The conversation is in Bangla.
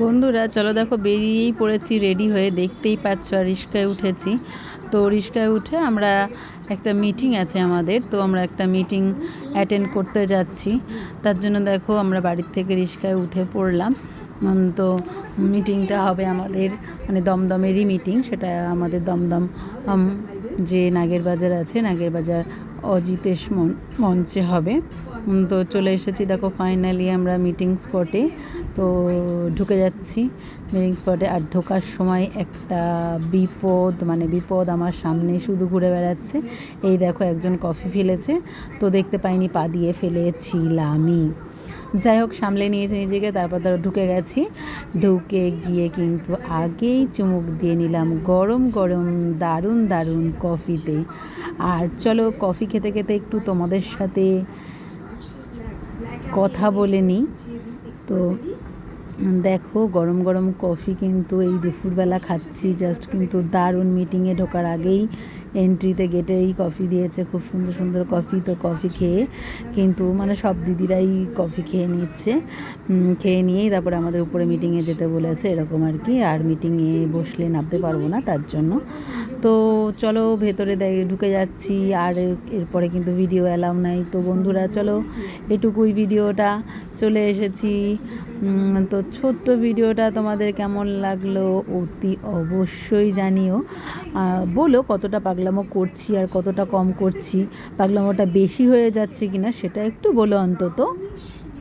বন্ধুরা চলো দেখো বেরিয়েই পড়েছি রেডি হয়ে, দেখতেই পাচ্ছ। আর রিস্কায় উঠেছি। তো রিস্কায় উঠে আমরা একটা মিটিং আছে আমাদের, তো আমরা একটা মিটিং অ্যাটেন্ড করতে যাচ্ছি। তার জন্য দেখো আমরা বাড়ির থেকে রিস্কায় উঠে পড়লাম। তো মিটিংটা হবে আমাদের মানে দমদমেরই মিটিং, সেটা আমাদের দমদম যে নাগের বাজার আছে, নাগের বাজার অজিতেশ মঞ্চে হবে। তো চলে এসেছি দেখো ফাইনালি আমরা মিটিং স্পটে। তো ঢুকে যাচ্ছি মিটিং স্পটে। আর ঢোকার সময় একটা বিপদ আমার সামনে শুধু ঘুরে বেড়াচ্ছে। এই দেখো একজন কফি ফেলেছে, তো দেখতে পাইনি, পা দিয়ে ফেলেছিলামই। যাই হোক, সামলে নিয়েছে নিজেকে। তারপর ধরো ঢুকে গেছি। ঢুকে গিয়ে কিন্তু আগেই চুমুক দিয়ে নিলাম গরম গরম দারুণ দারুণ কফিতে। আর চলো কফি খেতে খেতে একটু তোমাদের সাথে কথা বলে নিই। তো দেখো গরম গরম কফি কিন্তু এই দুপুরবেলা খাচ্ছি জাস্ট, কিন্তু দারুণ। মিটিংয়ে ঢোকার আগেই এন্ট্রিতে গেটেই কফি দিয়েছে, খুব সুন্দর সুন্দর কফি। তো কফি খেয়ে কিন্তু মানে সব দিদিরাই কফি খেয়ে নিচ্ছে। খেয়ে নিয়েই তারপরে আমাদের উপরে মিটিংয়ে যেতে বলেছে, এরকম আর কি। আর মিটিংয়ে বসলে নামতে পারবো না, তার জন্য। তো চলো ভেতরে ঢুকে যাচ্ছি। আর এরপরে কিন্তু ভিডিও অ্যালাউ নাই। তো বন্ধুরা চলো এটুকুই ভিডিওটা, চলে এসেছি। তো ছোট্ট ভিডিওটা তোমাদের কেমন লাগলো অতি অবশ্যই জানিও। বলো কতটা পাগলামো করছি আর কতটা কম করছি, পাগলামোটা বেশি হয়ে যাচ্ছে কিনা সেটা একটু বলো অন্তত।